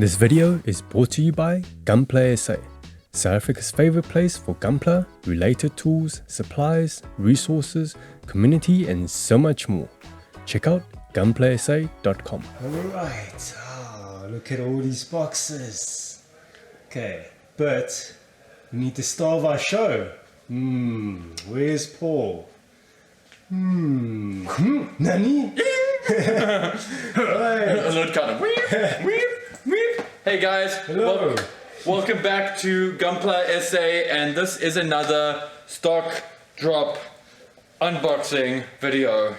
This video is brought to you by Gunpla SA, South Africa's favorite place for Gunpla, related tools, supplies, resources, community and so much more. Check out gunplasa.com. Alright, look at all these boxes. Okay, but we need to start our show. Where's Paul? Nani? Right. A little kind of weep, weep, weep. Hey guys, Hello. welcome back to Gunpla SA, and this is another stock drop unboxing video.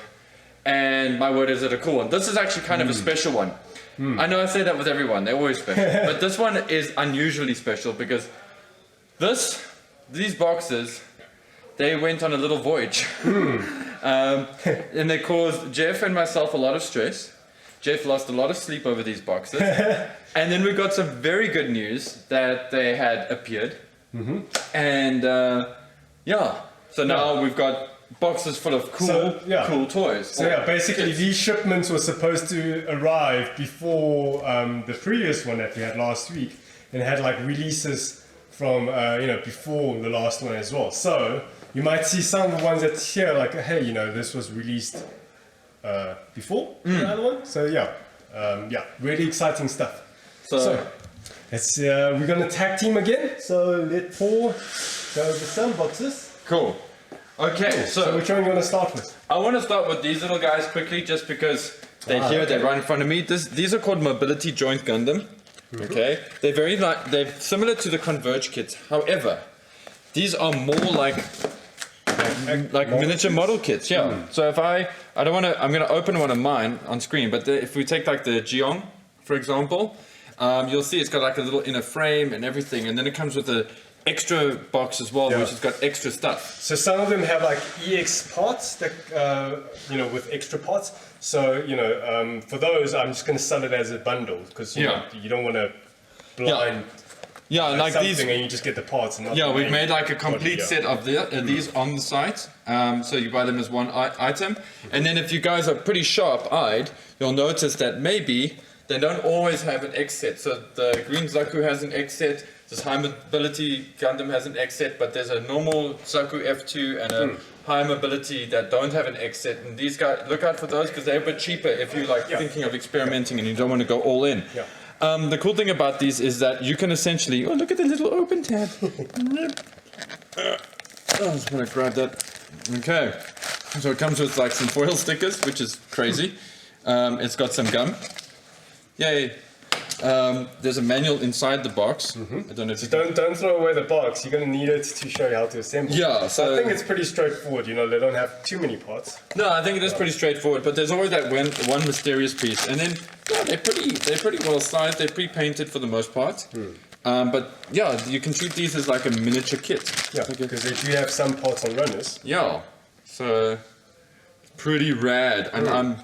And my word, is it a cool one. This is actually kind of a special one. I know I say that with everyone, they're always special. But this one is unusually special because these boxes, they went on a little voyage. And they caused Jeff and myself a lot of stress. Jeff lost a lot of sleep over these boxes. And then we got some very good news that they had appeared. And so now we've got boxes full of cool toys. So yeah, basically these shipments were supposed to arrive before the previous one that we had last week, and it had like releases from before the last one as well. So you might see some of the ones that here like, hey, this was released before the other one. So really exciting stuff. So let's we're gonna tag team again. So let Paul go over some boxes. Cool. Okay, So which one you want to start with? I want to start with these little guys quickly, just because they're here, they're right in front of me. These are called Mobility Joint Gundam. Okay, they're similar to the Converge kits. However, these are more like miniature model kits. Yeah. So if I'm gonna open one of mine on screen. But if we take like the Zeon, for example, you'll see it's got like a little inner frame and everything, and then it comes with a extra box as well, which has got extra stuff. So some of them have like EX parts that with extra parts. So for those, I'm just going to sell it as a bundle because you don't want to blind. Yeah, like something these. And you just get the parts. And not the We've main made like a complete body, set of these on the site. So you buy them as one item, and then if you guys are pretty sharp-eyed, you'll notice that maybe they don't always have an X set. So the Green Zaku has an X set. This High Mobility Gundam has an X set, but there's a normal Zaku F2 and a High Mobility that don't have an X set. And these guys, look out for those because they're a bit cheaper if you're thinking of experimenting and you don't want to go all in. Yeah. The cool thing about these is that you can essentially, look at the little open tab. I just want to grab that. Okay, so it comes with like some foil stickers, which is crazy. It's got some gum. Yay. There's a manual inside the box. I don't know if So don't throw away the box. You're going to need it to show you how to assemble. Yeah, so I think it's pretty straightforward. They don't have too many parts. No, I think it is pretty straightforward. But there's always that one mysterious piece, and then they're pretty well sized. They're pre-painted for the most part. But you can treat these as like a miniature kit. Yeah, because they do have some parts on runners. Yeah, so pretty rad. And I'm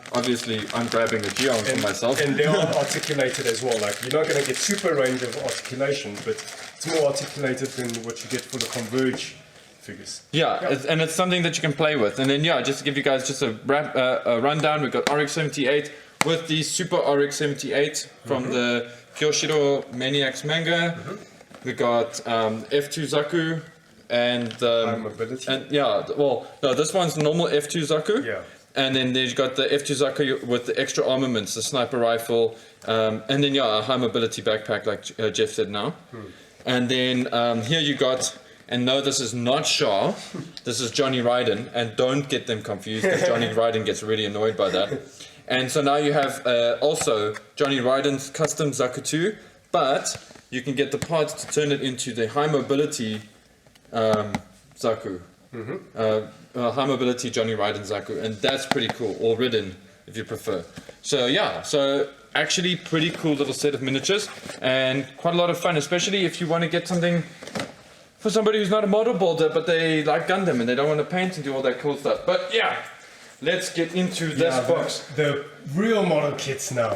grabbing a Zeon for myself. And they are articulated as well. Like you're not going to get super range of articulation, but it's more articulated than what you get for the Converge figures. And it's something that you can play with. And then just to give you guys just a rundown, we've got RX-78 with the Super RX-78 from the Kyoshiro Maniacs manga. We got F2 Zaku and High mobility. this one's normal F2 Zaku. Yeah. And then you've got the F2 Zaku with the extra armaments, the sniper rifle, and then a high mobility backpack like Jeff said now. And then here you got, and no, this is not Char, this is Johnny Raiden, and don't get them confused because Johnny Raiden gets really annoyed by that. And so now you have also Johnny Raiden's custom Zaku 2, but you can get the parts to turn it into the high mobility Zaku. High mobility Johnny Raiden Zaku, and that's pretty cool, or ridden if you prefer. So actually pretty cool little set of miniatures and quite a lot of fun, especially if you want to get something for somebody who's not a model builder but they like Gundam and they don't want to paint and do all that cool stuff. But let's get into this box. The real model kits now.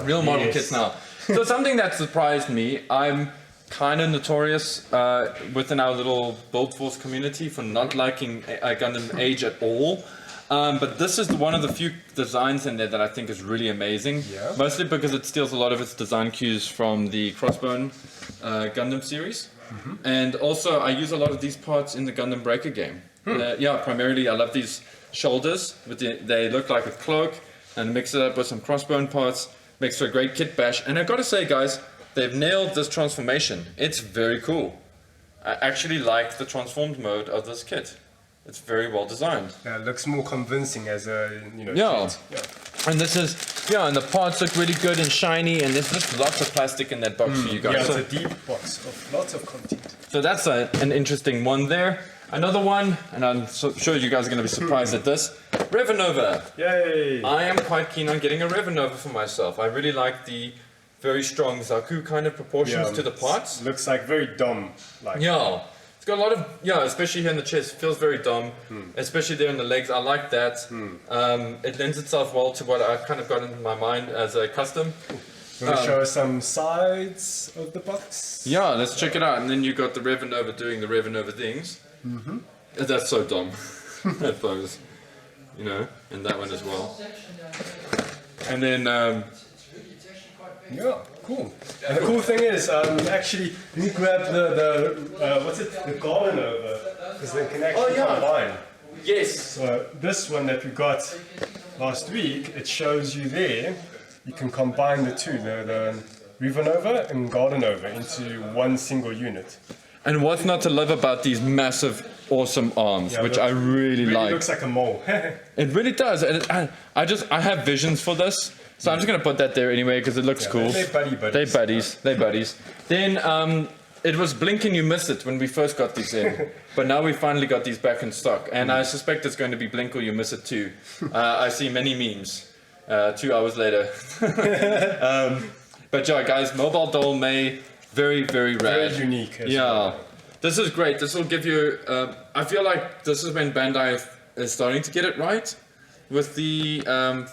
Kits now. So something that surprised me, I'm kind of notorious within our little Build Force community for not liking Gundam Age at all. But this is one of the few designs in there that I think is really amazing. Yeah. Mostly because it steals a lot of its design cues from the Crossbone Gundam series. And also, I use a lot of these parts in the Gundam Breaker game. Yeah, primarily I love these shoulders. They look like a cloak, and mix it up with some Crossbone parts. Makes for a great kit bash. And I've got to say, guys, they've nailed this transformation. It's very cool. I actually like the transformed mode of this kit. It's very well designed. Yeah, it looks more convincing as a, Yeah. kit. Yeah. And this is, and the parts look really good and shiny, and there's just lots of plastic in that box for you guys. Yeah, So, it's a deep box of lots of content. so that's an interesting one there. Another one, and I'm sure you guys are going to be surprised at this, Revanova. Yay! I am quite keen on getting a Revanova for myself. I really like the very strong Zaku kind of proportions to the parts. Looks like very dumb. Like Yeah. It's got a lot of, especially here in the chest, feels very dumb, especially there in the legs. I like that. It lends itself well to what I've kind of got in my mind as a custom. You want to show us some sides of the box? Yeah, let's check it out. And then you got the Revanova doing the Revanova things. That's so dumb. That pose. And that one as well. And then, Yeah, cool. And the cool thing is, actually, you grab the what's it? The garden over, because they can actually combine. yes. So this one that we got last week, it shows you there. You can combine the two, the Revanova and Gardenova, into one single unit. And what's not to love about these massive, awesome arms, which I really like. Looks like a mole. It really does. And I have visions for this, so I'm just gonna put that there anyway because it looks cool. They're buddies. They're buddies. Then it was blink and you miss it when we first got these in, but now we finally got these back in stock, and I suspect it's going to be blink or you miss it too. I see many memes. 2 hours later. But yeah, guys, Mobile Doll May, very, very rad. Very unique. As Yeah, well. this is great. This will give you. I feel like this is when Bandai is starting to get it right with the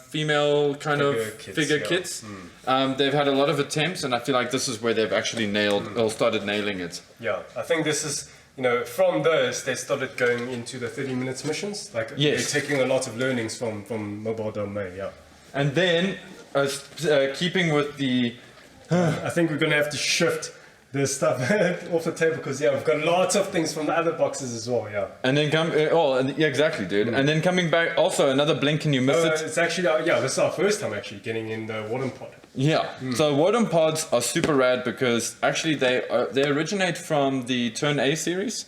female kind of figure kits. They've had a lot of attempts, and I feel like this is where they've actually nailed or started nailing it. Yeah, I think this is. From those, they started going into the 30 minutes missions. Like, Yes. they're taking a lot of learnings from Mobile Doll May, yeah. And then, keeping with the. I think we're going to have to shift the stuff off the table because, we've got lots of things from the other boxes as well, yeah. And then yeah, exactly, dude. And then coming back, also another blink and you miss it. It's actually, this is our first time actually getting in the Warden Pod. Yeah. So Warden Pods are super rad because actually they originate from the Turn A series,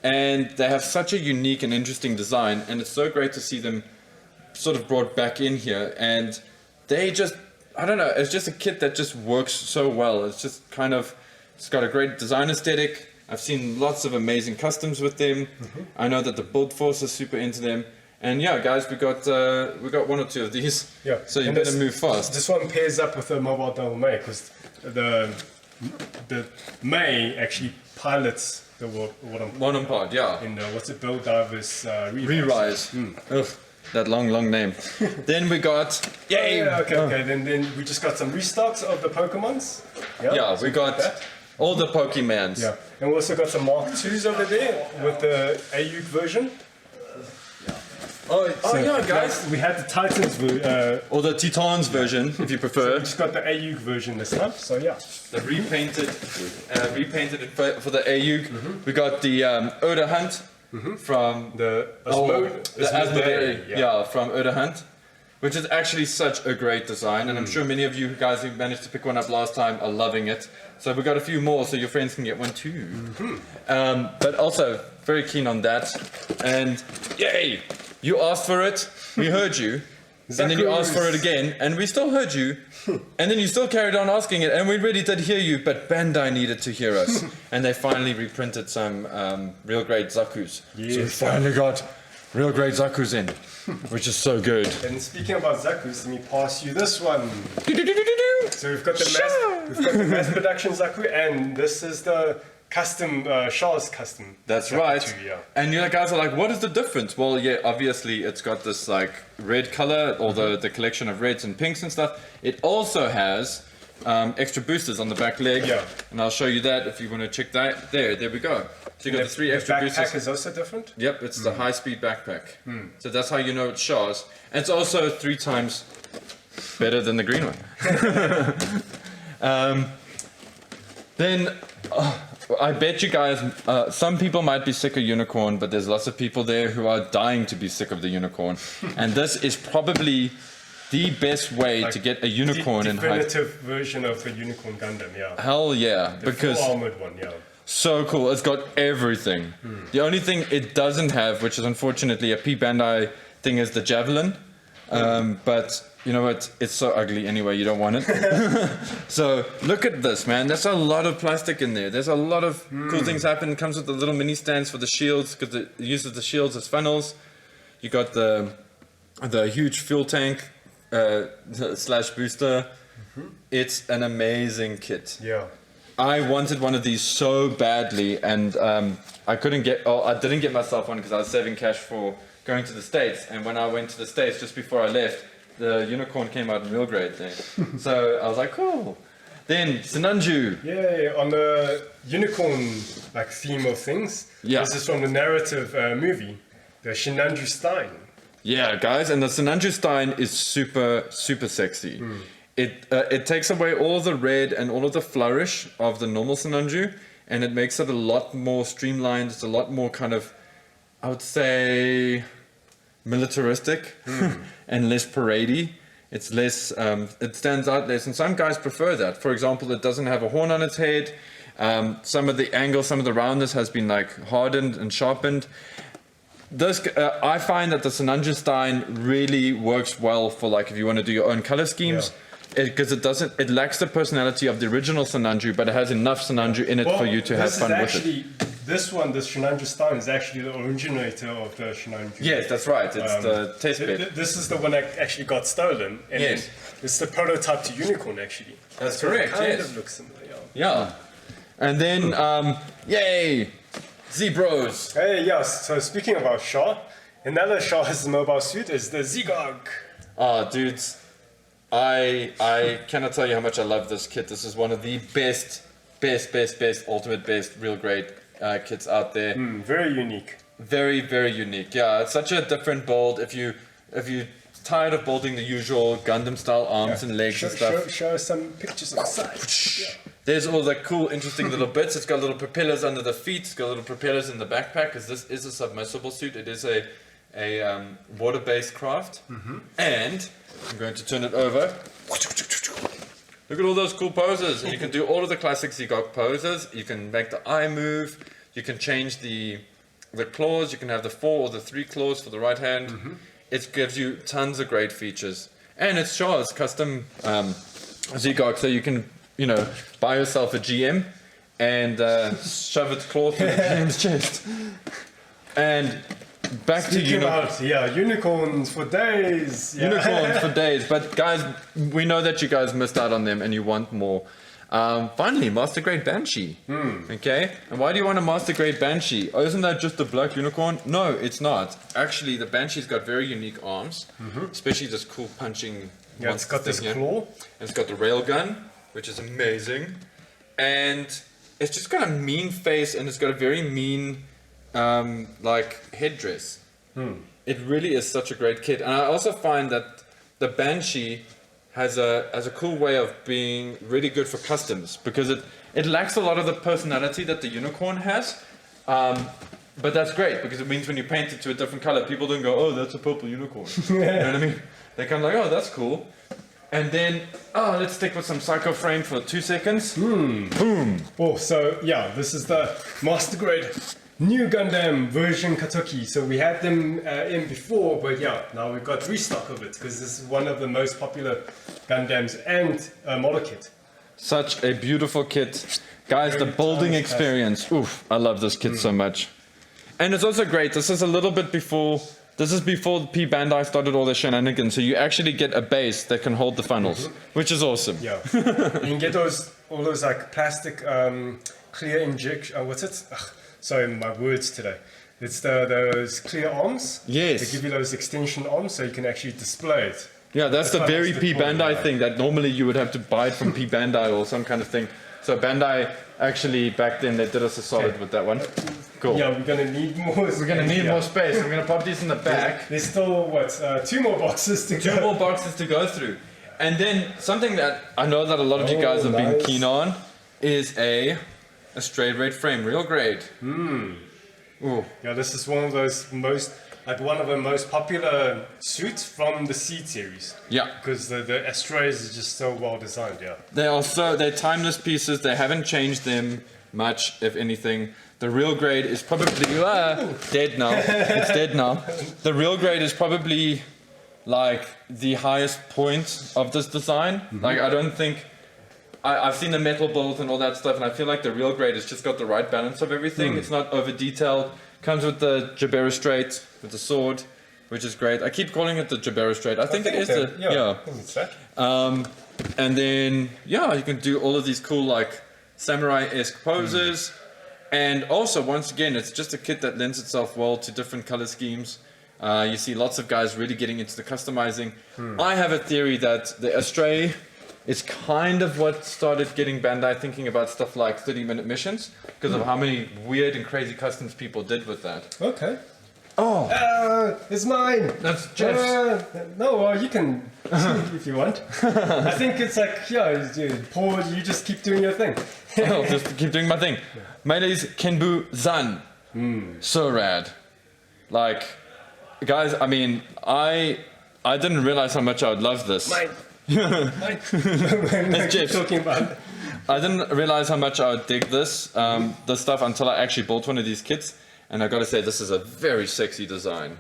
and they have such a unique and interesting design, and it's so great to see them sort of brought back in here. And they just, I don't know, it's just a kit that just works so well. It's just kind of, it's got a great design aesthetic. I've seen lots of amazing customs with them. I know that the build force is super into them. And yeah, guys, we got one or two of these. Yeah. So you And better move fast. This one pairs up with the Mobile Doll May because the May actually pilots the Warden Pod. Warden Pod, yeah. In the, what's it, Build Divers Re-Rise. Ugh, that long name. Then we got Okay. Then we just got some restocks of the Pokemons. Yeah, so we got that. all the Pokemans. Yeah, and we also got some Mark IIs over there with the AUG version. Oh yeah, guys. We had the Titans Or the Titans version, if you we prefer. just got the AUG version this time. So yeah. The repainted it for the AUG. We got the Oda Hunt from The Aznable, from Oda Hunt, which is actually such a great design, and I'm sure many of you guys who managed to pick one up last time are loving it. So we got a few more, so your friends can get one too. But also very keen on that, and yay! You asked for it, we heard you, and then you asked for it again, and we still heard you, and then you still carried on asking it, and we really did hear you, but Bandai needed to hear us, and they finally reprinted some real great Zakus. Yes. So we finally got real great Zakus in, which is so good. And speaking about Zakus, let me pass you this one. So we've got the mass production Zaku, and this is the custom Char's custom. That's Zaku right. too, yeah. And you guys are like, what is the difference? Well, yeah, obviously it's got this like red color, or the collection of reds and pinks and stuff. It also has extra boosters on the back leg. Yeah. And I'll show you that if you want to check that. There we go. So you got the 3 extra backpack boosters. is also different? Yep, it's the high-speed backpack. So that's how you know it's Char's. And it's also 3 times better than the green one. Then, I bet you guys, some people might be sick of unicorn, but there's lots of people there who are dying to be sick of the unicorn. And this is probably the best way to get a unicorn in high. Definitive version of the unicorn Gundam, yeah. Hell yeah, The because full armored one, yeah. so cool. It's got everything. The only thing it doesn't have, which is unfortunately a P Bandai thing, is the javelin. But you know what? It's so ugly anyway. You don't want it. So look at this, man. There's a lot of plastic in there. There's a lot of cool things happen. It comes with the little mini stands for the shields because it uses the shields as funnels. You got the huge fuel tank slash booster. It's an amazing kit. Yeah. I wanted one of these so badly, and I didn't get myself one because I was saving cash for going to the States. And when I went to the States, just before I left, the unicorn came out in real grade there. So I was like, cool. Then Sinanju. Yeah, on the unicorn like theme of things. Yeah. This is from the narrative movie, the Shinanju Stein. Yeah, guys, and the Sinanju Stein is super, super sexy. It takes away all of the red and all of the flourish of the normal Sinanju, and it makes it a lot more streamlined. It's a lot more kind of, I would say, militaristic and less paradey. It's less, it stands out less, and some guys prefer that. For example, it doesn't have a horn on its head. Some of the angle, some of the roundness has been like hardened and sharpened. This, I find that the Sinanju Stein really works well for like if you want to do your own color schemes. Because it lacks the personality of the original Sinanju, but it has enough Sinanju in it for you to have fun with it. This Shinanju Stein, is actually the originator of the Shinanju. Yes, that's right. It's the test bed. This is the one that actually got stolen. And Yes. it's the prototype to Unicorn, actually. That's So correct, It kind yes. of looks similar, yeah. Yeah. And then, yay! Z-Bros. Hey, yes. So speaking about Char, another Char's mobile suit is the Zigog. Oh, dudes. I cannot tell you how much I love this kit. This is one of the best, ultimate best, real grade kits out there. Very unique. Very, very unique. Yeah, it's such a different build. If you tired of building the usual Gundam style arms and legs and stuff, Show us some pictures of the side. Yeah. there's all the cool, interesting little bits. It's got little propellers under the feet. It's got little propellers in the backpack because this is a submersible suit. It is a water-based craft. And I'm going to turn it over. Look at all those cool poses. And you can do all of the classic Zigok poses. You can make the eye move. You can change the claws. You can have the 4 or the 3 claws for the right hand. It gives you tons of great features. And it's Char's custom Zigok, so you can, buy yourself a GM and shove its claw through the GM's chest. And back Speaking to about, unicorns for days. Yeah. unicorns for days. But guys, we know that you guys missed out on them and you want more. Finally, Master Grade Banshee. Okay? And why do you want a Master Grade Banshee? Oh, isn't that just a black unicorn? No, it's not. Actually, the Banshee's got very unique arms, especially this cool punching. Yeah, it's got this thing here. claw. And it's got the railgun, which is amazing. And it's just got a mean face and it's got a very mean headdress. It really is such a great kit. And I also find that the Banshee has a cool way of being really good for customs because it lacks a lot of the personality that the unicorn has. But that's great because it means when you paint it to a different color, people don't go, oh, that's a purple unicorn. You know what I mean? They come like, oh, that's cool. And then, let's stick with some Psycho Frame for 2 seconds. Boom. Oh, so this is the Master Grade New Gundam version Katoki. So we had them in before, but now we've got restock of it because this is one of the most popular Gundams and model kit. Such a beautiful kit. Guys, the building experience. Oof, I love this kit so much. And it's also great. This is a little bit before... This is before P Bandai started all their shenanigans, so you actually get a base that can hold the funnels, which is awesome. Yeah, you can get all those like plastic clear injection. What's it? Sorry, my words today. It's those clear arms. Yes. They give you those extension arms, so you can actually display it. Yeah, that's the That's very the P point, Bandai yeah. thing that normally you would have to buy it from P Bandai or some kind of thing. So Bandai actually back then they did us a solid Okay. with that one. Cool. Yeah, we're gonna need more. We're gonna need more space. I'm gonna pop these in the back. There's still what 2 more boxes to Two go. more boxes to go through. And then something that I know that a lot of you guys have been nice. keen on is a straight rate frame, real grade. Ooh. Yeah, this is one of those one of the most popular suits from the Seed series. Yeah. Because the Astrays is just so well designed. Yeah. They're timeless pieces. They haven't changed them much, if anything. The real grade is probably dead now. It's dead now. The real grade is probably like the highest point of this design. Like I don't think I've seen the metal builds and all that stuff, and I feel like the real grade has just got the right balance of everything. It's not over detailed. Comes with the Jabera straight with the sword, which is great. I keep calling it the Jabera straight. I think it is the I think it's that. and then you can do all of these cool like samurai-esque poses. And also, once again, it's just a kit that lends itself well to different color schemes. You see lots of guys really getting into the customizing. I have a theory that the Astray is kind of what started getting Bandai thinking about stuff like 30-minute missions because of how many weird and crazy customs people did with that. Okay. Oh, It's mine. that's Jeff's. No, well, you can if you want. I think it's like Paul, you just keep doing your thing. I'll just keep doing my thing. Melee's Kenbu Zan. So rad. Like, guys, I mean, I didn't realize how much I would love this. Mine. It's Jeff's. talking about. I didn't realize how much I would dig this stuff until I actually bought one of these kits. And I gotta say, this is a very sexy design.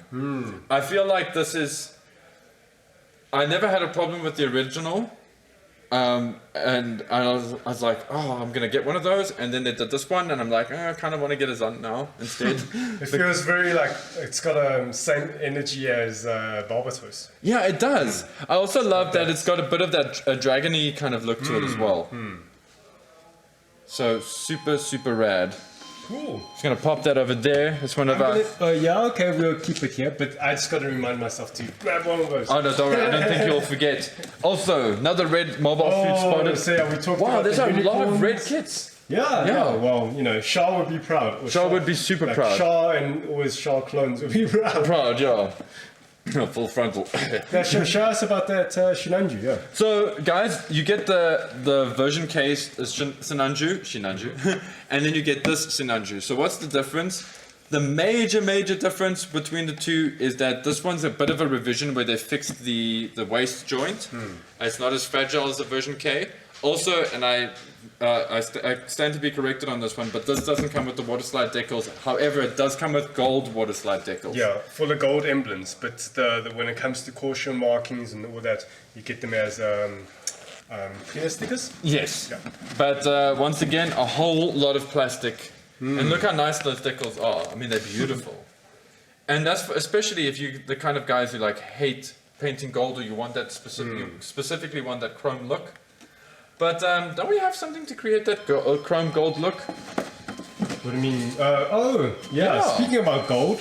I feel like this is... I never had a problem with the original. And I was like, oh, I'm gonna get one of those. And then they did this one, and I'm like, I kind of want to get a Zunt now instead. It feels very like it's got a same energy as Barbatos. Yeah, it does. I also love that it's got a bit of that dragony kind of look to it as well. So super, super rad. Cool. Just gonna pop that over there. It's one of our... Okay, we'll keep it here, but I just got to remind myself to grab one of those. Oh no, don't worry, I don't think you'll forget. Also, another red mobile suit spotted. So yeah, we talked Wow, about there's the a lot of red unicorns. kits. Yeah. Well, Char would be proud. Or Char would be super like proud. Char and always Char clones would be proud. Proud, yeah. Full frontal. Yeah, show us about that Shinanju, yeah. So, guys, you get the version case, Shinanju, and then you get this Shinanju. So what's the difference? The major difference between the two is that this one's a bit of a revision where they fixed the waist joint. It's not as fragile as the version K. Also, and I stand to be corrected on this one, but this doesn't come with the water slide decals. However, it does come with gold water slide decals. Yeah, full of gold emblems, but when it comes to caution markings and all that, you get them as clear stickers. Yes. Yeah. But once again, a whole lot of plastic. And look how nice those decals are. I mean, they're beautiful. And that's especially if you're the kind of guys who like hate painting gold or you want that specifically want that chrome look. But don't we have something to create that chrome gold look? What do you mean? Yeah. Speaking about gold,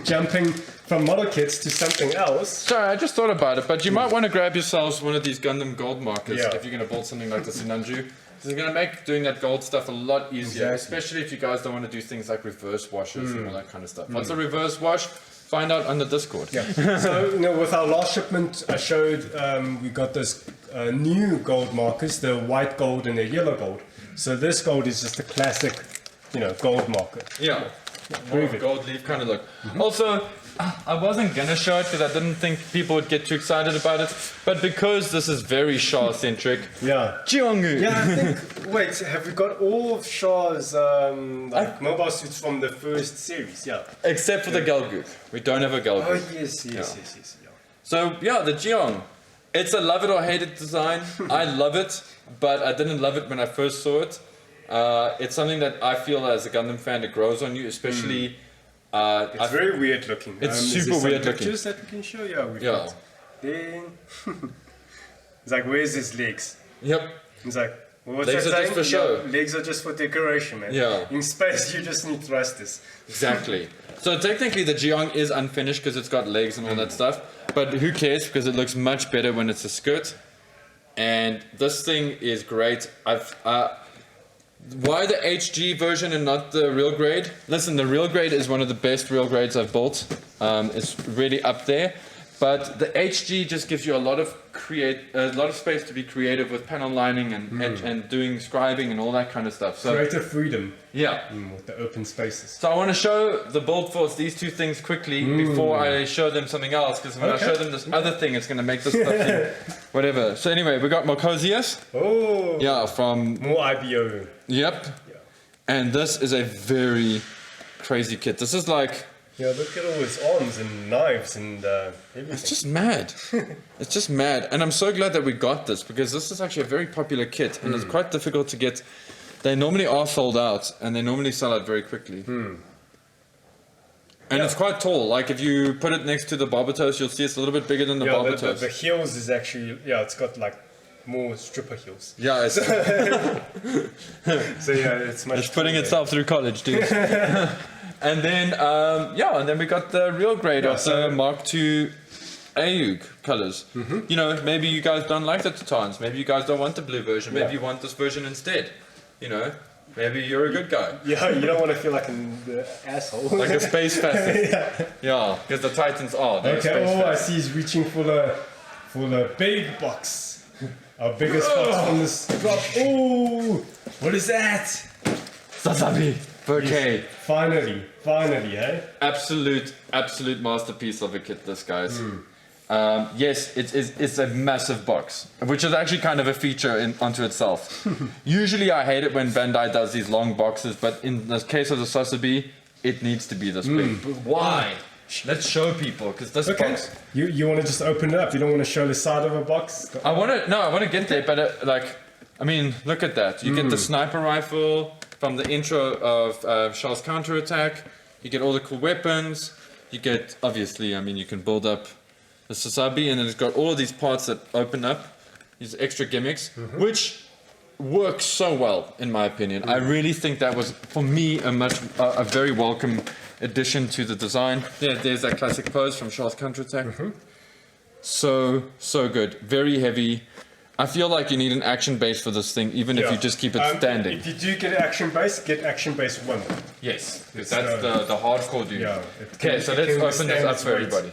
jumping from model kits to something else. Sorry, I just thought about it, but you might want to grab yourselves one of these Gundam gold markers Yeah. if you're going to build something like the Sinanju. It's going to make doing that gold stuff a lot easier, especially if you guys don't want to do things like reverse washes and all that kind of stuff. What's a reverse wash? Find out on the Discord. Yeah. So, with our last shipment, I showed we got those new gold markers, the white gold and the yellow gold. So this gold is just a classic, gold marker. Yeah. Very More good. gold leaf kind of look. Also, I wasn't gonna show it because I didn't think people would get too excited about it, but because this is very Char centric. Yeah. Jianggu. Yeah, I think. Wait, have we got all of Char's mobile suits from the first series? Yeah. Except for the Galguk. We don't have a Galguk. Oh yes. Yeah. So yeah, the Jiang. It's a love it or hate it design. I love it, but I didn't love it when I first saw it. It's something that I feel as a Gundam fan, it grows on you, especially. It's very weird looking. It's is super there some weird looking. pictures that we can show? Yeah, we've Yeah. got. Then it's like, where's his legs? Yep. It's like, What's Legs that are just saying? for show. Yeah, legs are just for decoration, man. Yeah. In space, you just need thrusters. Exactly. So technically the Jeong is unfinished because it's got legs and all that stuff. But who cares, because it looks much better when it's a skirt. And this thing is great. Why the HG version and not the real grade? Listen, the real grade is one of the best real grades I've built. It's really up there. But the HG just gives you a lot of space to be creative with panel lining and doing scribing and all that kind of stuff. So Creative freedom. yeah. With the open spaces. So I want to show the build force these two things quickly before I show them something else, because when I show them this other thing, it's going to make this stuff thing, whatever. So anyway, we got Mokosius. Oh. Yeah, from More IBO. Yep. Yeah. And this is a very crazy kit. This is like, Yeah, look at all his arms and knives and everything. it's just mad. It's just mad. And I'm so glad that we got this, because this is actually a very popular kit and it's quite difficult to get. They normally are sold out and they normally sell out very quickly. And it's quite tall. Like if you put it next to the Barbatos, you'll see it's a little bit bigger than the Barbatos. The heels is actually, it's got like more stripper heels. Yeah, it's, So yeah, it's much it's putting taller. itself through college, dude. And then, and then we got the real grade of the Mark II AUG colors. You know, maybe you guys don't like the Titans. Maybe you guys don't want the blue version. Maybe you want this version instead. You know, maybe you're a good guy. Yeah, you don't want to feel like the asshole. Like a space facet. Yeah, because the Titans are. They're Okay, space I facets. see he's reaching for the big box. Our biggest box from this drop. Oh, what is that? Sasabi. Okay. Finally, hey? Absolute masterpiece of a kit, this guys. Yes, it's a massive box, which is actually kind of a feature onto itself. Usually I hate it when Bandai does these long boxes, but in the case of the Sasabi, it needs to be this big. But why? Let's show people, because this box... You want to just open it up? You don't want to show the side of a box? I want to get there, but look at that. You get the sniper rifle from the intro of Char's counterattack. You get all the cool weapons. You get, obviously, you can build up the Sasabi, and then it's got all of these parts that open up, these extra gimmicks, which work so well, in my opinion. I really think that was, for me, a very welcome addition to the design. There's that classic pose from Char's counterattack. So good. Very heavy. I feel like you need an action base for this thing, even if you just keep it standing. If you do get action base, get action base 1. Yes, because that's the hardcore dude. Yeah. Okay, so let's open this up for everybody.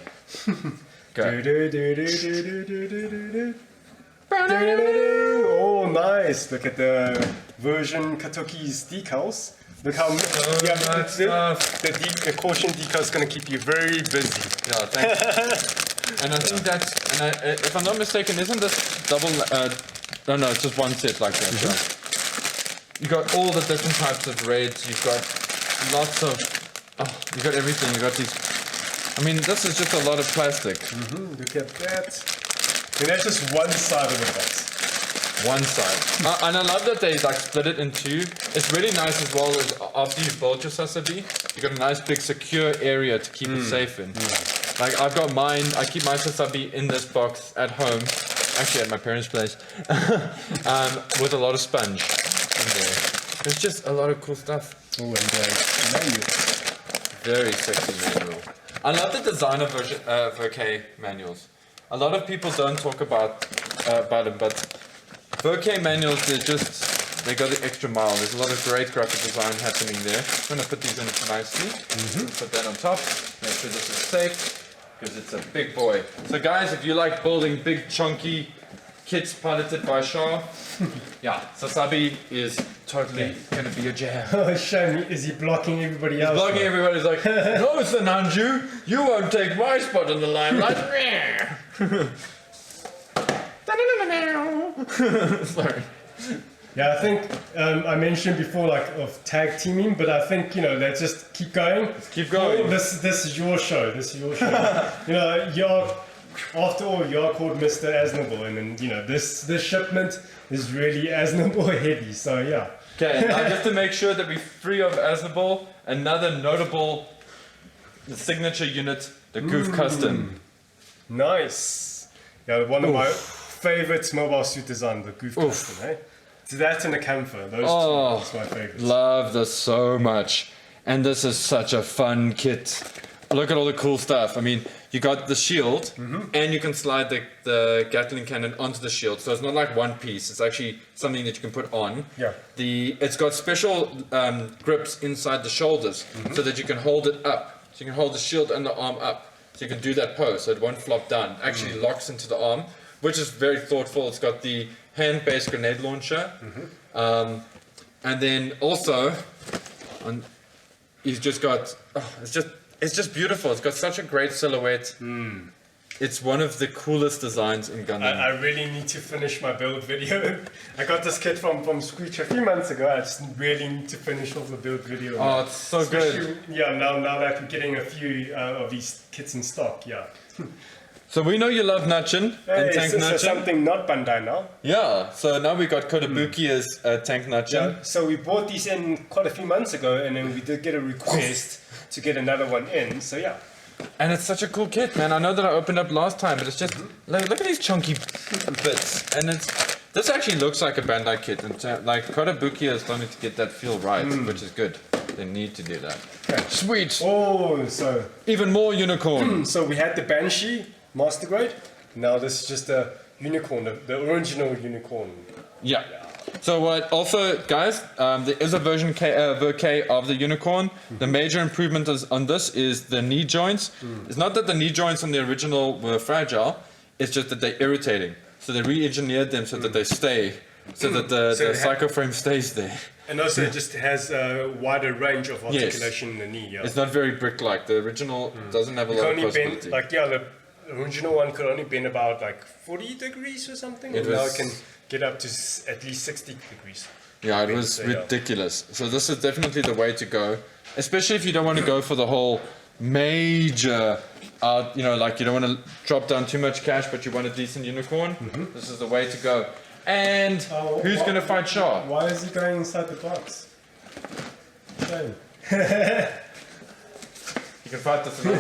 Oh, nice. Look at the version Katoki's decals. Look how the caution decal is going to keep you very busy. Yeah, thanks. And I think if I'm not mistaken, isn't this double? No, it's just one set like that. Right? You got all the different types of raids. You've got lots of. You got everything. You got these. This is just a lot of plastic. Look at that. And that's just one side of the box. One side. And I love that they split it in two. It's really nice as well as after you build your Sasabi, you got a nice big secure area to keep it safe in. Like I've got mine, I keep my Sasabi in this box at home, actually at my parents' place, with a lot of sponge in there. There's just a lot of cool stuff. Oh, and manual. Very sexy manual. I love the design of Verkay manuals. A lot of people don't talk about them, but Verkay manuals, they go the extra mile. There's a lot of great graphic design happening there. I'm going to put these in nicely. Put that on top. Make sure this is safe, because it's a big boy. So guys, if you like building big chunky kits piloted by Char, Sasabi is totally going to be a jam. Oh, shame. Is he blocking everybody else? Blocking everybody. He's like, no, Sananju, you won't take my spot in the limelight. Sorry. Yeah, I think I mentioned before, of tag teaming, but I think let's just keep going. Keep going. Oh, this is your show. After all, you're called Mr. Aznable, and then this shipment is really Aznable heavy. So yeah. Okay, now just to make sure that we're free of Aznable, another notable signature unit, the Goof Custom. Nice. Yeah, one of my favorites mobile suit design, the Goof Custom. Hey. That and the camphor. Those Oh, two are my favorites. love this so much. And this is such a fun kit. Look at all the cool stuff. I mean, you got the shield, and you can slide the Gatling cannon onto the shield. So it's not like one piece. It's actually something that you can put on. Yeah. It's got special grips inside the shoulders, so that you can hold it up. So you can hold the shield and the arm up. So you can do that pose, so it won't flop down. Actually locks into the arm, which is very thoughtful. It's got the hand-based grenade launcher, and then also, he's just got. It's just beautiful. It's got such a great silhouette. It's one of the coolest designs in Gundam. I really need to finish my build video. I got this kit from Screech a few months ago. I just really need to finish off the build video. Oh, it's so good. Yeah, now that we're getting a few of these kits in stock, yeah. So we know you love Nachin and Tank so Nachin. something not Bandai now. Yeah, so now we got Kotobuki as Tank Nachin. Yeah, so we bought these in quite a few months ago, and then we did get a request to get another one in. So yeah. And it's such a cool kit, man. I know that I opened up last time, but it's just look at these chunky bits, and this actually looks like a Bandai kit, and like Kotobuki is starting to get that feel right, which is good. They need to do that. Okay. Sweet. Oh, so Even more unicorn. so we had the Banshee Master Grade. Now this is just a unicorn, the original unicorn. Yeah. So also, guys, there is a version K of the unicorn. The major improvement on this is the knee joints. It's not that the knee joints on the original were fragile. It's just that they're irritating. So they re-engineered them so that they stay, so that the psycho frame stays there. And also it just has a wider range of articulation in the knee. Yeah. It's not very brick-like. The original doesn't have a lot of possibility. The original one could only bend about like 40 degrees or something. And now it can get up to at least 60 degrees. Yeah, it was ridiculous. So this is definitely the way to go, especially if you don't want to go for the whole major, like you don't want to drop down too much cash, but you want a decent unicorn. This is the way to go. And who's going to fight Char? Why is he going inside the box? Shame. You can fight this alone.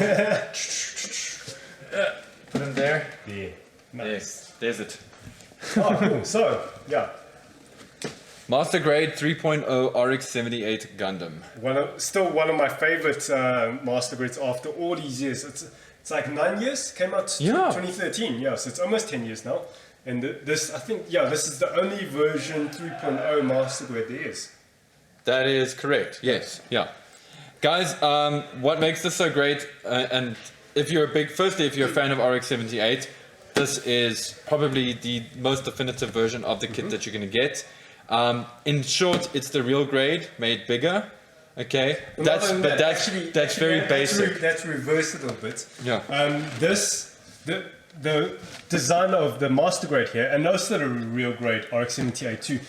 Put him there. Yeah. Nice. Yes, there's it. Oh, cool. So, yeah. Master Grade 3.0 RX-78 Gundam. Still one of my favorite Master Grades after all these years. It's like 9 years. Came out 2013. Yeah, so it's almost 10 years now. And this is the only version 3.0 Master Grade there is. That is correct. Yes. Yeah. Guys, what makes this so great? And if you're a fan of RX-78, this is probably the most definitive version of the kit that you're going to get. In short, it's the real grade made bigger. Okay, that's very basic. That's reversed a little bit. Yeah. The design of the Master Grade here, and also the real grade RX-78 too,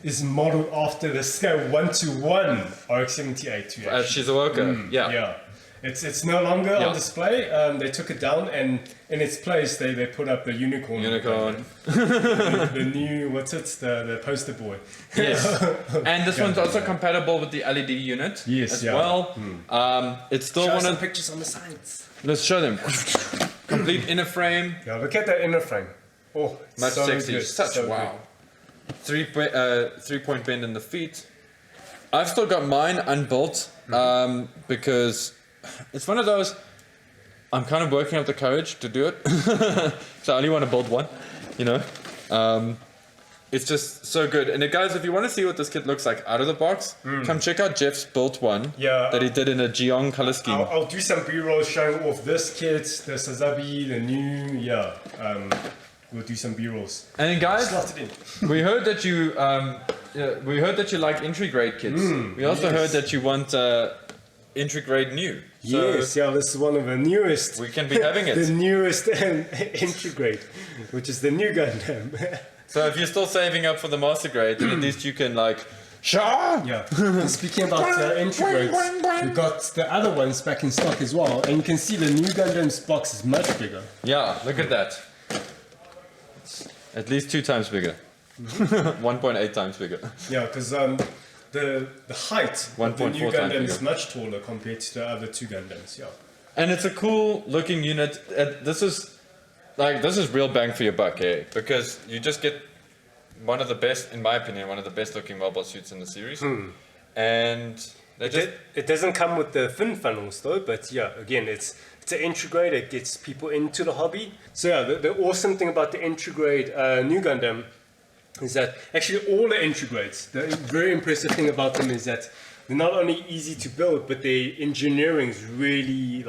is modeled after the scale 1:1 RX-78 too. Shizuoka. Yeah. It's no longer on display. They took it down, and in its place they put up the unicorn. The new the poster boy. Yes. And this one's also compatible with the LED unit well. It's still Show some pictures on the sides. Let's show them. Complete inner frame. Yeah, look at that inner frame. Oh, it's much so sexy. Good. Such so wow. 3-point bend in the feet. I've still got mine unbuilt because it's one of those. I'm kind of working up the courage to do it, so I only want to build one. It's just so good. And guys, if you want to see what this kit looks like out of the box, come check out Jeff's built one that he did in a Geon color scheme. I'll do some B-roll showing off this kit, the Sazabi, the new, we'll do some B-rolls. And then guys, we heard that you like entry grade kits. We also heard that you want entry grade new. So this is one of the newest. We can be having it. The newest entry grade, which is the new Gundam. So if you're still saving up for the Master Grade, then at least you can Char! Yeah. And speaking about entry grades, we've got the other ones back in stock as well, and you can see the new Gundam's box is much bigger. Yeah, look at that. It's at least 2 times bigger. 1.8 times bigger. Yeah, because the height of the new Gundam is much taller compared to the other 2 Gundams. Yeah. And it's a cool looking unit. This is real bang for your buck, eh? Because you just get one of the best, in my opinion, one of the best looking mobile suits in the series. And they just It doesn't come with the fin funnels though, but yeah, again, it's an entry grade. It gets people into the hobby. So yeah, the awesome thing about the entry grade new Gundam is that actually all the entry grades, the very impressive thing about them is that they're not only easy to build, but their engineering is really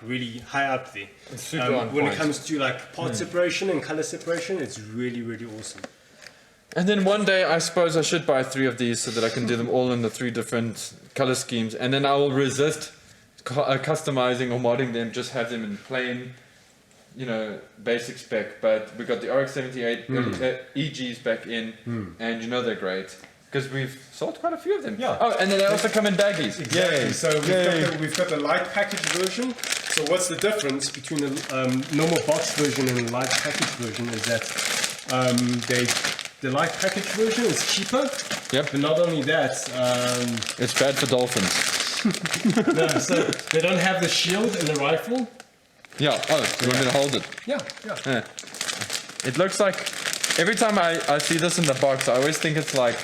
really high up there. It's super on when it point. comes to like part separation and color separation, it's really, really awesome. And then one day, I suppose I should buy 3 of these so that I can do them all in the 3 different color schemes. And then I will resist customizing or modding them, just have them in plain, basic spec. But we got the RX-78 EGs back in, and they're great. Because we've sold quite a few of them. Yeah. Oh, and then they also come in baggies. Exactly. Yay. So we've got the light package version. So what's the difference between the normal box version and the light package version is that the light package version is cheaper. Yep. But not only that, It's bad for dolphins. no, so they don't have the shield and the rifle. Yeah. Oh, you want me to hold it? Yeah. Yeah. It looks like, every time I see this in the box, I always think it's like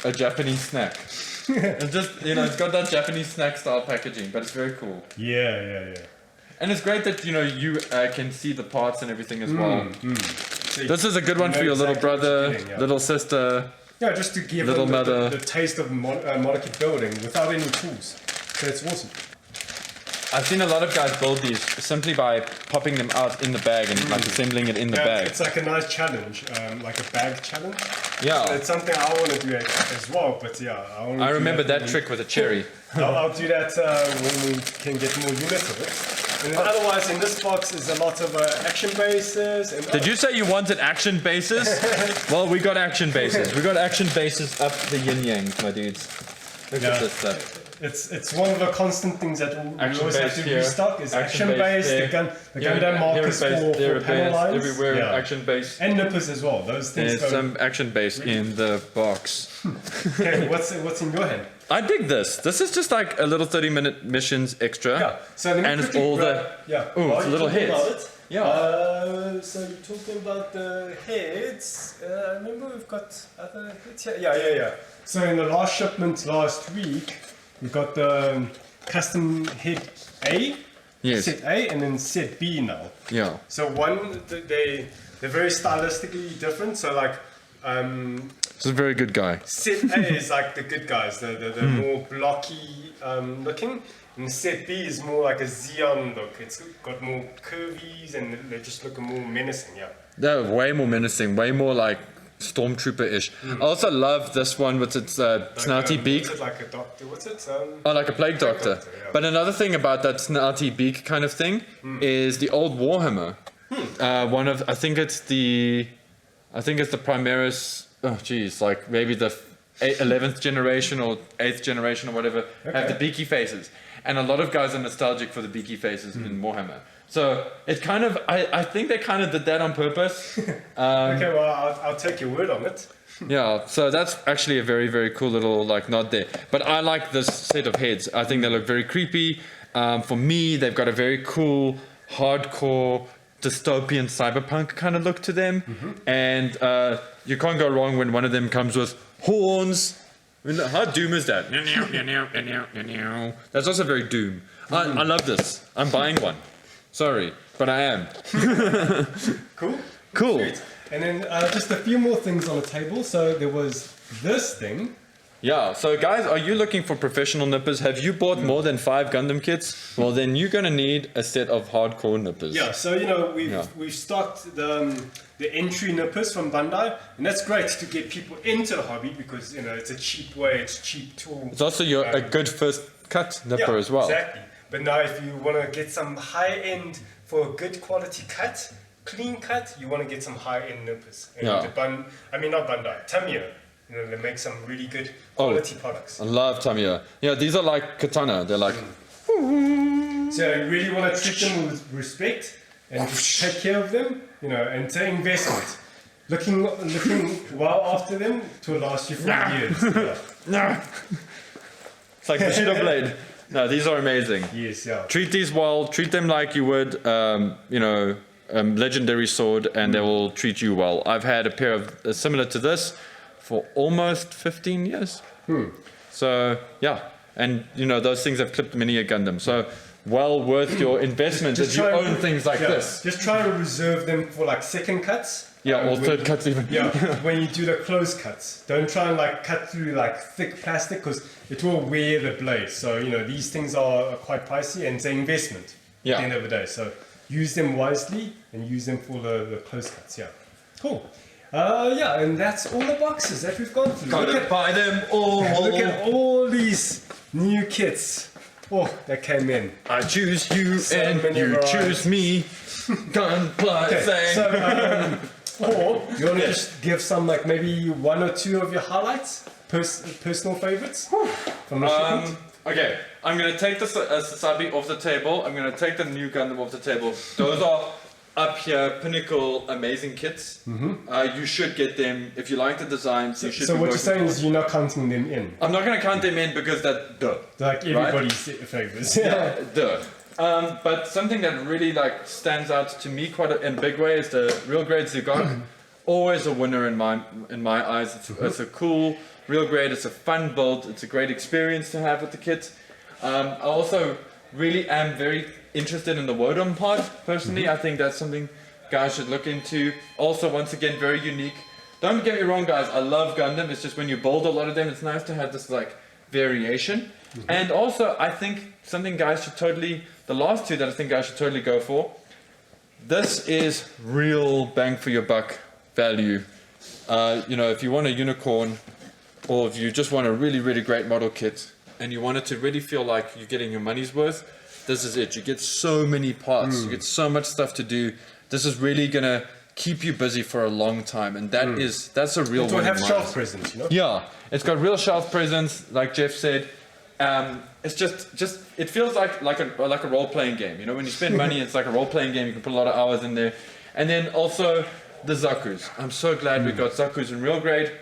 a Japanese snack. It's just, it's got that Japanese snack style packaging, but it's very cool. Yeah. And it's great that, you can see the parts and everything as well. So This is a good one you for know your little exactly what brother, you're getting, yeah. little sister. Yeah, just to give Little them mother. the taste of modern building without any tools. So it's awesome. I've seen a lot of guys build these simply by popping them out in the bag and like assembling it in the bag. It's like a nice challenge, like a bag challenge. Yeah. It's something I want to do as well, but yeah. I remember that trick with a cherry. I'll do that when we can get more units of it. And then otherwise, in this box is a lot of action bases. And Did you say you wanted action bases? Well, we got action bases. We got action bases up the yin yang, my dudes. Look at this stuff. It's one of the constant things that we Action always have base to here, restock is action action base base, there. the Gundam markers for panel lines. Everywhere, Yeah. action base. And nippers as well. Those things There's go. some action base in the box. Okay, what's in your hand? I dig this. This is just like a little 30-minute missions extra. Yeah. So let me And it's quickly all grab- Yeah. Ooh, While it's you're little talking heads. about it, Yeah. So you're talking about the heads. I remember we've got other heads here. Yeah. So in the last shipment last week, we got the custom head A, Yes. set A, and then set B now. Yeah. So they're very stylistically different. So like This is a very good guy. set A is like the good guys, the more blocky looking. And set B is more like a Zeon look. It's got more curvies and they just look more menacing, yeah. They're way more menacing, way more like stormtrooper-ish. I also love this one with its snouty beak. What's it like a doctor? What's it? Oh, like a plague doctor. yeah. But another thing about that snouty beak kind of thing is the old Warhammer. I think it's the Primaris. Oh, geez, like maybe the 11th generation or 8th generation or whatever have the beaky faces, and a lot of guys are nostalgic for the beaky faces in Warhammer. So it kind of, I think they kind of did that on purpose. Okay, well, I'll take your word on it. Yeah, so that's actually a very, very cool little like nod there. But I like this set of heads. I think they look very creepy. For me, they've got a very cool, hardcore, dystopian cyberpunk kind of look to them. And you can't go wrong when one of them comes with horns. I mean, how Doom is that? That's also very Doom. I love this. I'm buying one. Sorry, but I am. Cool. Cool. Sweet. And then just a few more things on the table. So there was this thing. Yeah, so guys, are you looking for professional nippers? Have you bought more than 5 Gundam kits? Well, then you're going to need a set of hardcore nippers. Yeah, so we've stocked the entry nippers from Bandai, and that's great to get people into the hobby because it's a cheap way, it's a cheap tool. It's also a good first cut nipper as well. Exactly. But now if you want to get some high end for a good quality cut, clean cut, you want to get some high end nippers. And Yeah. not Bandai, Tamiya. They make some really good quality products. I love Tamiya. Yeah, these are like katana. They're like, So you really want to treat them with respect and just take care of them, and it's an investment. Looking well after them to last you for years. Yeah. no. It's like the Shido blade. No, these are amazing. Yes, yeah. Treat these well. Treat them like you would, legendary sword, and they will treat you well. I've had a pair of similar to this for almost 15 years. So yeah, and you know those things have clipped many a Gundam. So well worth your investment as you own things like this. Just try to reserve them for like second cuts. Yeah, or third cuts even. Yeah, when you do the close cuts, don't try and like cut through like thick plastic because it will wear the blade. So you know these things are quite pricey and it's an investment at the end of the day. So use them wisely and use them for the close cuts. Yeah, cool. Yeah, and that's all the boxes that we've gone through. Gotta buy them all. Look at all these new kits. Oh, that came in. I choose you and many you varieties. choose me. Gunpla thing. So, or you want to just give some like maybe one or two of your highlights, personal favorites from the shipment? Okay, I'm gonna take the Sasabi off the table. I'm gonna take the new Gundam off the table. Those are up here, pinnacle, amazing kits. You should get them if you like the designs. You should. So be what you're working saying for is you're not counting them in, I'm not gonna count them in because that duh. like everybody's favorites. Yeah, duh. But something that really like stands out to me quite in a big way is the real grade Zugok. Always a winner in my eyes. It's a cool real grade. It's a fun build. It's a great experience to have with the kit. I also really am very interested in the Wodom pod personally. I think that's something guys should look into. Also, once again, very unique. Don't get me wrong, guys. I love Gundam. It's just when you build a lot of them, it's nice to have this like variation. And also, I think something guys should totally, the last two that I think guys should totally go for, this is real bang for your buck value. You know, if you want a unicorn, or if you just want a really, really great model kit, and you want it to really feel like you're getting your money's worth, this is it. You get so many parts, you get so much stuff to do. This is really gonna keep you busy for a long time, and that's a real It one. will have in my shelf eyes. presence, you know? Yeah, it's got real shelf presence, like Jeff said. It's just it feels like a role playing game. You know, when you spend money, it's like a role playing game. You can put a lot of hours in there, and then also the Zakus. I'm so glad we got Zakus in real grade.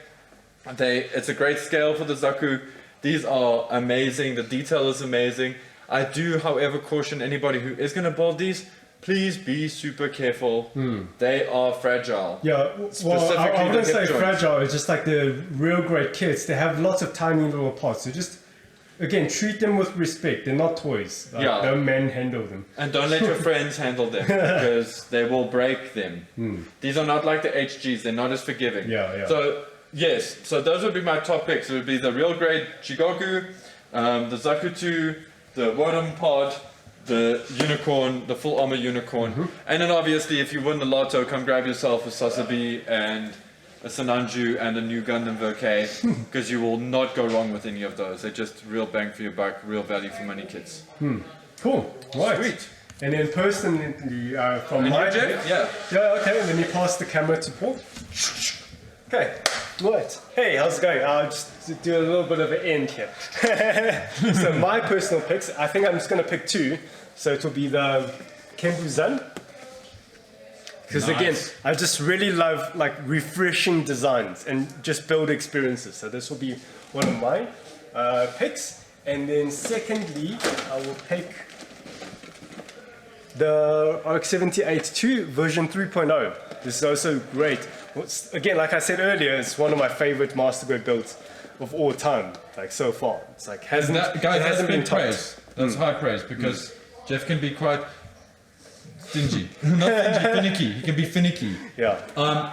It's a great scale for the Zaku. These are amazing. The detail is amazing. I do, however, caution anybody who is going to build these. Please be super careful. They are fragile. Yeah, well, Specifically I the wouldn't hip say joints. fragile, it's just like the real great kits. They have lots of tiny little parts. So just, again, treat them with respect. They're not toys. Like, Yeah. don't manhandle them. And don't let your friends handle them because they will break them. These are not like the HGs. They're not as forgiving. Yeah. So, yes. So those would be my top picks. It would be the real grade Shigoku, the Zakutu, the Wodom pod, the unicorn, the full armor unicorn. And then obviously if you win the lotto, come grab yourself a Sasabi and a Sananju and a new Gundam Verkei because you will not go wrong with any of those. They're just real bang for your buck, real value for money kits. Cool. Right. Sweet. And then personally, from And my you, Jeff? Yeah. Yeah, okay. Let me pass the camera to Paul. Okay. Right. Hey, how's it going? I'll just do a little bit of an end here. So my personal picks, I think I'm just going to pick two. So it will be the Kenbuzan. Because again, I just really love like refreshing designs and just build experiences. So this will be one of my picks. And then secondly, I will pick the RX-78-2 version 3.0. This is also great. Again, like I said earlier, it's one of my favorite master grade builds of all time, like so far. It's like Guys, that's been topped. praise. That's high praise because Jeff can be quite stingy. Not stingy, finicky. He can be finicky. Yeah.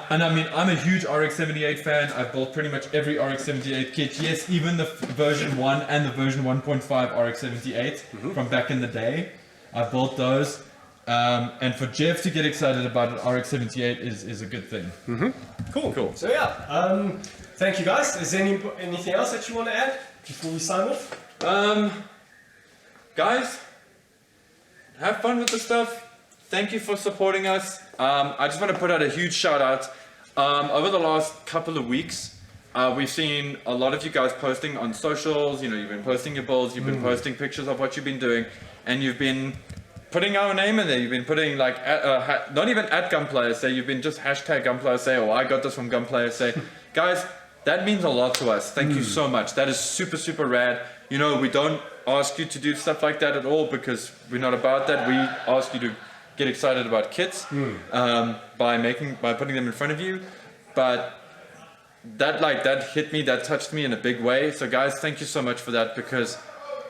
And I mean, I'm a huge RX-78 fan. I've built pretty much every RX-78 kit. Yes, even the version 1 and the version 1.5 RX-78 from back in the day. I've built those. And for Jeff to get excited about an RX-78 is a good thing. Cool. So yeah, thank you guys. Is there anything else that you want to add before we sign off? Guys, have fun with the stuff. Thank you for supporting us. I just want to put out a huge shout out. Over the last couple of weeks, we've seen a lot of you guys posting on socials. You know, you've been posting your builds, you've been posting pictures of what you've been doing, and you've been putting our name in there. You've been putting like, not even at Gunpla SA, you've been just hashtag Gunpla SA, or I got this from Gunpla SA. Guys, that means a lot to us. Thank you so much. That is super, super rad. You know, we don't ask you to do stuff like that at all because we're not about that. We ask you to get excited about kits by putting them in front of you, but that hit me, that touched me in a big way. So guys, thank you so much for that, because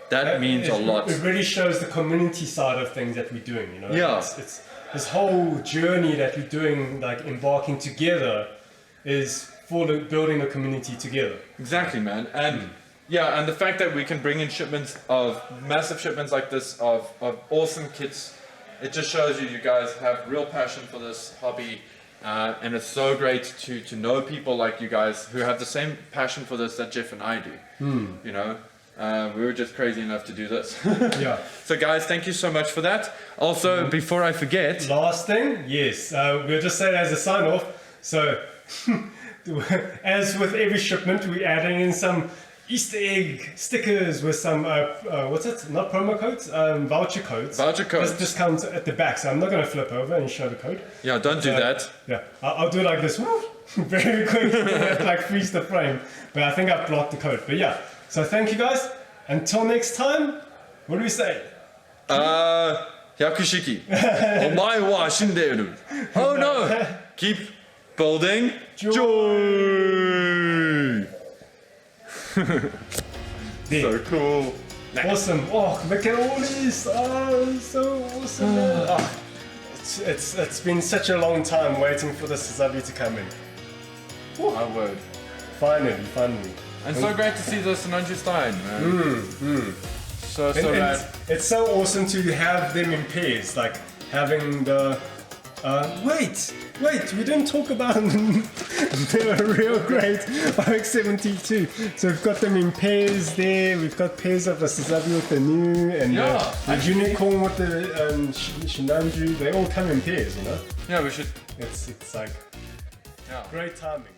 that means a lot. It really shows the community side of things that we're doing, you know. Yeah. It's this whole journey that we're doing, like embarking together, is for building a community together. Exactly, man. And yeah, and the fact that we can bring in massive shipments like this of awesome kits, it just shows you guys have real passion for this hobby. And it's so great to know people like you guys who have the same passion for this that Jeff and I do. You know, we were just crazy enough to do this. Yeah. So guys, thank you so much for that. Also, before I forget, Last thing, yes, we'll just say it as a sign off. So, as with every shipment, we're adding in some Easter egg stickers with some what's it? Not promo codes, voucher codes. Voucher codes. Just discounts at the back. So I'm not going to flip over and show the code. yeah, don't do that. Yeah, I'll do like this, very quick, like freeze the frame. But I think I've blocked the code. But yeah, so thank you guys. Until next time, what do we say? Hyakushiki. Omae wa shinderu. Oh no! Keep building joy! So cool. Awesome. Oh, look at all these. Oh, so awesome. Man. It's been such a long time waiting for the Suzabi to come in. My word. Finally. And so great to see the Sinanju Stein, man. So rad. It's so awesome to have them in pairs, like having the. Wait, we didn't talk about them. They were real great. RX-72. So we've got them in pairs there. We've got pairs of the Suzabi with the new and the unicorn with the Shinanju. They all come in pairs, you know. Yeah, we should. It's like great timing.